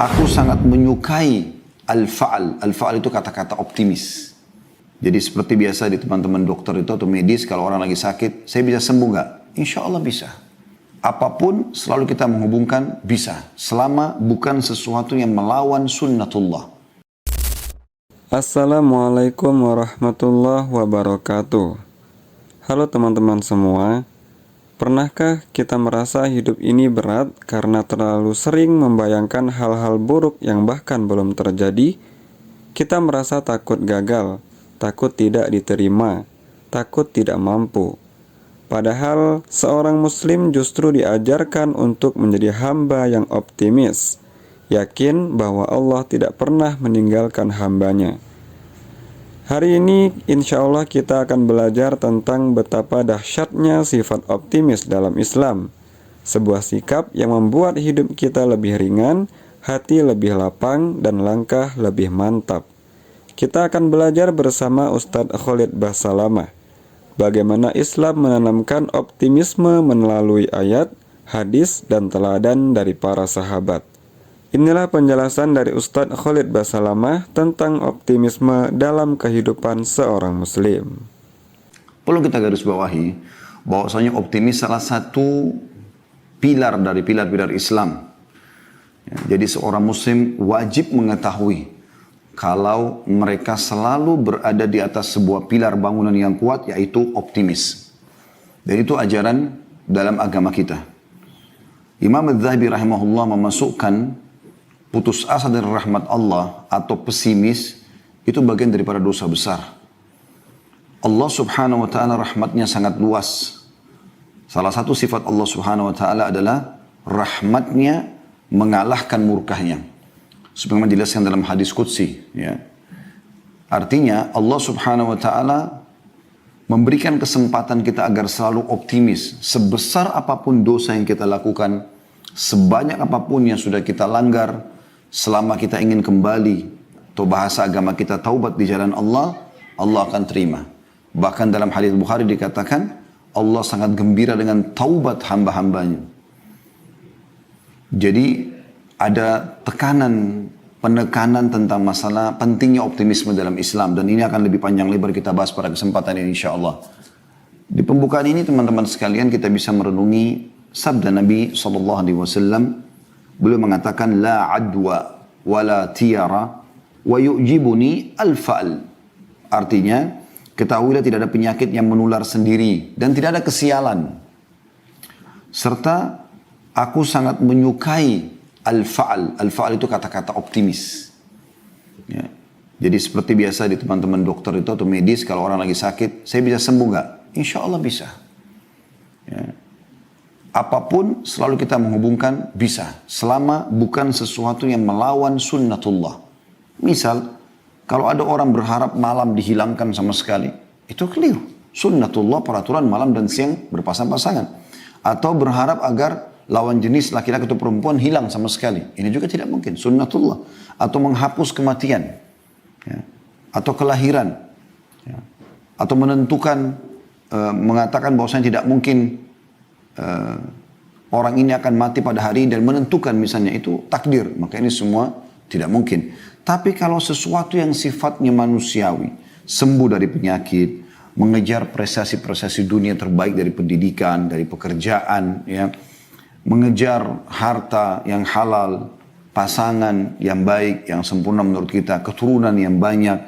Aku sangat menyukai al-fa'al. Al-fa'al itu kata-kata optimis. Jadi seperti biasa di teman-teman dokter itu atau medis, kalau orang lagi sakit, saya bisa sembuh nggak? Insya Allah bisa. Apapun selalu kita menghubungkan bisa. Selama bukan sesuatu yang melawan sunnatullah. Assalamualaikum warahmatullahi wabarakatuh. Halo teman-teman semua. Pernahkah kita merasa hidup ini berat karena terlalu sering membayangkan hal-hal buruk yang bahkan belum terjadi? Kita merasa takut gagal, takut tidak diterima, takut tidak mampu. Padahal seorang muslim justru diajarkan untuk menjadi hamba yang optimis, yakin bahwa Allah tidak pernah meninggalkan hambanya. Hari ini insya Allah kita akan belajar tentang betapa dahsyatnya sifat optimis dalam Islam. Sebuah sikap yang membuat hidup kita lebih ringan, hati lebih lapang, dan langkah lebih mantap. Kita akan belajar bersama Ustadz Khalid Basalamah bagaimana Islam menanamkan optimisme melalui ayat, hadis, dan teladan dari para sahabat. Inilah penjelasan dari Ustadz Khalid Basalamah tentang optimisme dalam kehidupan seorang muslim. Perlu kita garis bawahi bahwasanya optimis salah satu pilar dari pilar-pilar Islam. Jadi seorang muslim wajib mengetahui kalau mereka selalu berada di atas sebuah pilar bangunan yang kuat, yaitu optimis. Dan itu ajaran dalam agama kita. Imam Adz-Dzahabi rahimahullah memasukkan putus asa dari rahmat Allah atau pesimis itu bagian daripada dosa besar. Allah subhanahu wa ta'ala rahmatnya sangat luas. Salah satu sifat Allah subhanahu wa ta'ala adalah rahmatnya mengalahkan murkahnya. Sebagaimana dijelaskan dalam hadis qudsi. Ya. Artinya Allah subhanahu wa ta'ala memberikan kesempatan kita agar selalu optimis. Sebesar apapun dosa yang kita lakukan, sebanyak apapun yang sudah kita langgar, selama kita ingin kembali, atau bahasa agama kita taubat di jalan Allah, Allah akan terima. Bahkan dalam hadis Bukhari dikatakan, Allah sangat gembira dengan taubat hamba-hambanya. Jadi ada penekanan tentang masalah pentingnya optimisme dalam Islam. Dan ini akan lebih panjang lebar kita bahas pada kesempatan ini insya Allah. Di pembukaan ini teman-teman sekalian kita bisa merenungi sabda Nabi SAW. Beliau mengatakan, la adwa wa la tiyara wa yu'jibuni al-fa'al. Artinya, ketahuilah tidak ada penyakit yang menular sendiri dan tidak ada kesialan. Serta aku sangat menyukai al-fa'al. Al-fa'al itu kata-kata optimis. Ya. Jadi seperti biasa di teman-teman dokter itu atau medis, kalau orang lagi sakit, saya bisa sembuh nggak? Insya Allah bisa. Ya. Apapun selalu kita menghubungkan bisa. Selama bukan sesuatu yang melawan sunnatullah. Misal, kalau ada orang berharap malam dihilangkan sama sekali, itu keliru. Sunnatullah peraturan malam dan siang berpasang-pasangan. Atau berharap agar lawan jenis laki-laki atau perempuan hilang sama sekali. Ini juga tidak mungkin. Sunnatullah. Atau menghapus kematian. Ya. Atau kelahiran. Ya. Atau menentukan, mengatakan bahwasanya tidak mungkin orang ini akan mati pada hari dan menentukan misalnya itu takdir, maka ini semua tidak mungkin. Tapi kalau sesuatu yang sifatnya manusiawi, sembuh dari penyakit, mengejar prestasi-prestasi dunia terbaik dari pendidikan, dari pekerjaan, ya, mengejar harta yang halal, pasangan yang baik, yang sempurna menurut kita, keturunan yang banyak,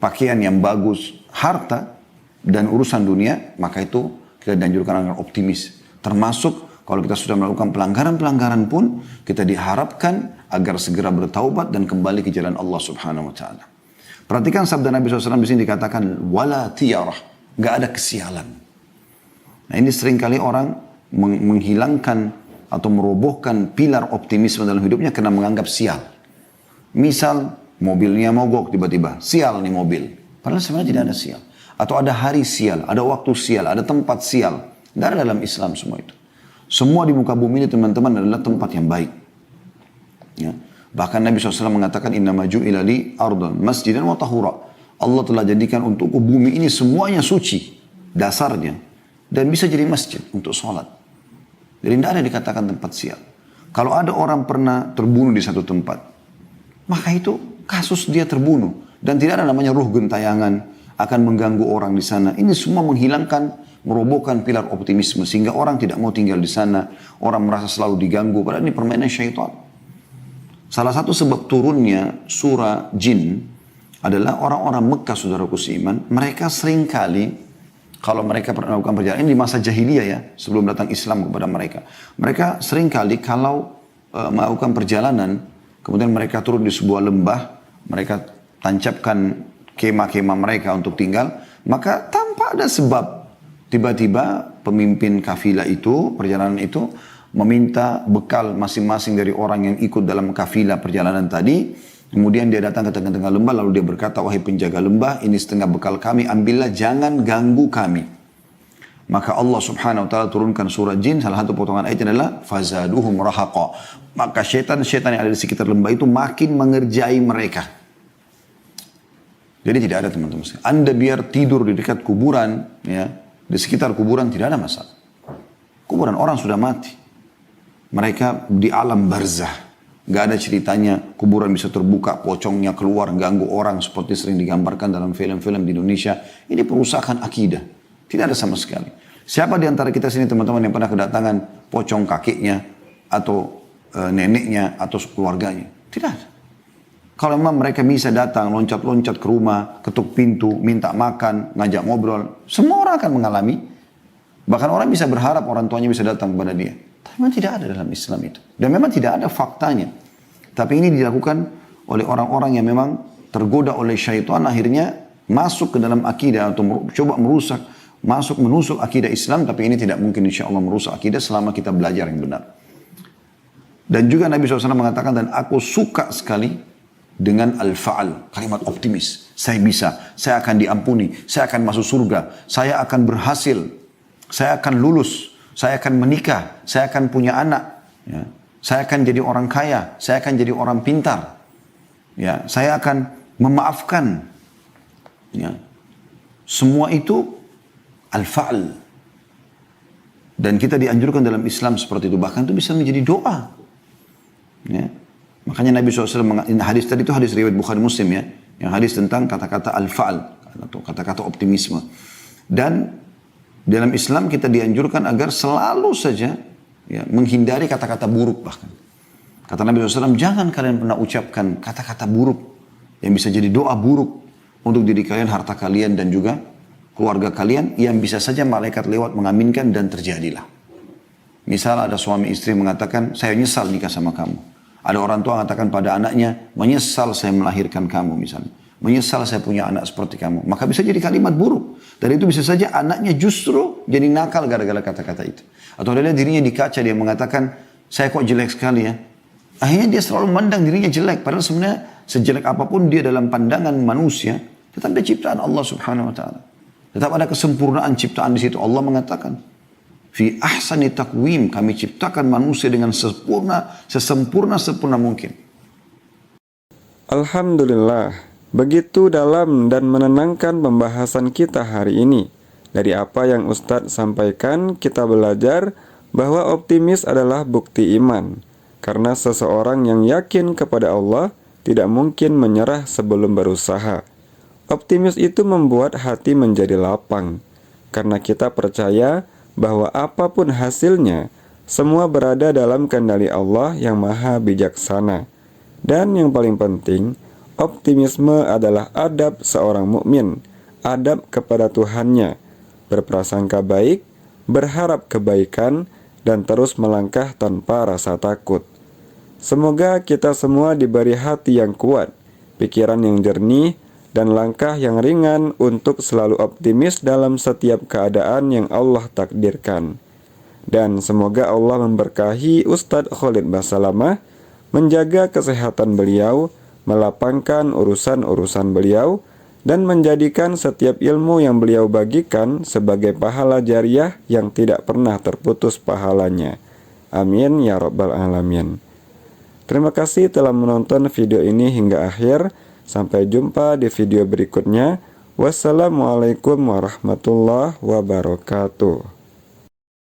pakaian yang bagus, harta dan urusan dunia, maka itu kita dianjurkan agar optimis. Termasuk kalau kita sudah melakukan pelanggaran-pelanggaran pun, kita diharapkan agar segera bertaubat dan kembali ke jalan Allah subhanahu wa ta'ala. Perhatikan sabda Nabi SAW di sini dikatakan, wala tiyarah, gak ada kesialan. Nah ini seringkali orang menghilangkan atau merobohkan pilar optimisme dalam hidupnya karena menganggap sial. Misal, mobilnya mogok tiba-tiba, sial nih mobil. Padahal sebenarnya tidak ada sial. Atau ada hari sial, ada waktu sial, ada tempat sial. Tidak ada dalam Islam semua itu. Semua di muka bumi ini teman-teman adalah tempat yang baik. Ya. Bahkan Nabi SAW mengatakan, innama ju'ila li ardhan masjidan wa tahura. Allah telah jadikan untuk bumi ini semuanya suci. Dasarnya. Dan bisa jadi masjid untuk sholat. Jadi tidak ada dikatakan tempat sial. Kalau ada orang pernah terbunuh di satu tempat, maka itu kasus dia terbunuh. Dan tidak ada namanya ruh gentayangan akan mengganggu orang di sana. Ini semua menghilangkan, merobohkan pilar optimisme sehingga orang tidak mau tinggal di sana. Orang merasa selalu diganggu, padahal ini permainan syaitan. Salah satu sebab turunnya surah Jin adalah orang-orang Mekah, saudaraku seiman, mereka seringkali kalau mereka melakukan perjalanan ini di masa jahiliyah ya, sebelum datang Islam kepada mereka. Mereka seringkali kalau melakukan perjalanan, kemudian mereka turun di sebuah lembah, mereka tancapkan kemah-kemah mereka untuk tinggal, maka tanpa ada sebab, tiba-tiba pemimpin kafilah itu, perjalanan itu, meminta bekal masing-masing dari orang yang ikut dalam kafilah perjalanan tadi. Kemudian dia datang ke tengah-tengah lembah, lalu dia berkata, wahai penjaga lembah, ini setengah bekal kami, ambillah, jangan ganggu kami. Maka Allah subhanahu wa ta'ala turunkan surah Jin, salah satu potongan ayatnya adalah, fazaduhum rahaqa. Maka syaitan-syaitan yang ada di sekitar lembah itu makin mengerjai mereka. Jadi tidak ada teman-teman. Anda biar tidur di dekat kuburan, ya, di sekitar kuburan tidak ada masalah. Kuburan orang sudah mati. Mereka di alam barzah. Gak ada ceritanya kuburan bisa terbuka, pocongnya keluar, ganggu orang seperti sering digambarkan dalam film-film di Indonesia. Ini perusakan akidah. Tidak ada sama sekali. Siapa di antara kita sini teman-teman yang pernah kedatangan pocong kakeknya atau neneknya atau keluarganya? Tidak ada. Kalau memang mereka bisa datang, loncat-loncat ke rumah, ketuk pintu, minta makan, ngajak ngobrol, semua orang akan mengalami. Bahkan orang bisa berharap orang tuanya bisa datang kepada dia. Tapi memang tidak ada dalam Islam itu. Dan memang tidak ada faktanya. Tapi ini dilakukan oleh orang-orang yang memang tergoda oleh syaitan, akhirnya masuk ke dalam akidah atau coba merusak, menusuk akidah Islam. Tapi ini tidak mungkin insya Allah merusak akidah selama kita belajar yang benar. Dan juga Nabi SAW mengatakan, dan aku suka sekali dengan al-fa'al, kalimat optimis. Saya bisa, saya akan diampuni, saya akan masuk surga, saya akan berhasil, saya akan lulus, saya akan menikah, saya akan punya anak, ya. Saya akan jadi orang kaya, saya akan jadi orang pintar, ya. Saya akan memaafkan, ya. Semua itu al-fa'al. Dan kita dianjurkan dalam Islam seperti itu, bahkan itu bisa menjadi doa, ya. Makanya Nabi SAW, hadis tadi itu hadis riwayat Bukhari Muslim ya, yang hadis tentang kata-kata al-fa'al, atau kata-kata optimisme. Dan dalam Islam kita dianjurkan agar selalu saja ya, menghindari kata-kata buruk bahkan. Kata Nabi SAW, jangan kalian pernah ucapkan kata-kata buruk yang bisa jadi doa buruk untuk diri kalian, harta kalian, dan juga keluarga kalian yang bisa saja malaikat lewat mengaminkan dan terjadilah. Misal ada suami istri mengatakan, saya nyesal nikah sama kamu. Ada orang tua mengatakan pada anaknya, menyesal saya melahirkan kamu misalnya. Menyesal saya punya anak seperti kamu. Maka bisa jadi kalimat buruk. Dan itu bisa saja anaknya justru jadi nakal gara-gara kata-kata itu. Atau dia lihat dirinya di kaca, dia mengatakan, saya kok jelek sekali ya. Akhirnya dia selalu memandang dirinya jelek. Padahal sebenarnya sejelek apapun dia dalam pandangan manusia, tetap dia ciptaan Allah subhanahu wa ta'ala. Tetap ada kesempurnaan ciptaan di situ. Allah mengatakan, fi ahsani taqwim, kami ciptakan manusia dengan sesempurna mungkin. Alhamdulillah, begitu dalam dan menenangkan pembahasan kita hari ini. Dari apa yang Ustadz sampaikan, kita belajar bahwa optimis adalah bukti iman. Karena seseorang yang yakin kepada Allah tidak mungkin menyerah sebelum berusaha. Optimis itu membuat hati menjadi lapang. Karena kita percaya bahwa apapun hasilnya, semua berada dalam kendali Allah yang maha bijaksana. Dan yang paling penting, optimisme adalah adab seorang mukmin, adab kepada Tuhannya, berprasangka baik, berharap kebaikan, dan terus melangkah tanpa rasa takut. Semoga kita semua diberi hati yang kuat, pikiran yang jernih, dan langkah yang ringan untuk selalu optimis dalam setiap keadaan yang Allah takdirkan. Dan semoga Allah memberkahi Ustadz Khalid Basalamah, menjaga kesehatan beliau, melapangkan urusan-urusan beliau, dan menjadikan setiap ilmu yang beliau bagikan sebagai pahala jariah yang tidak pernah terputus pahalanya. Amin ya rabbal alamin. Terima kasih telah menonton video ini hingga akhir. Sampai jumpa di video berikutnya. Wassalamualaikum warahmatullahi wabarakatuh.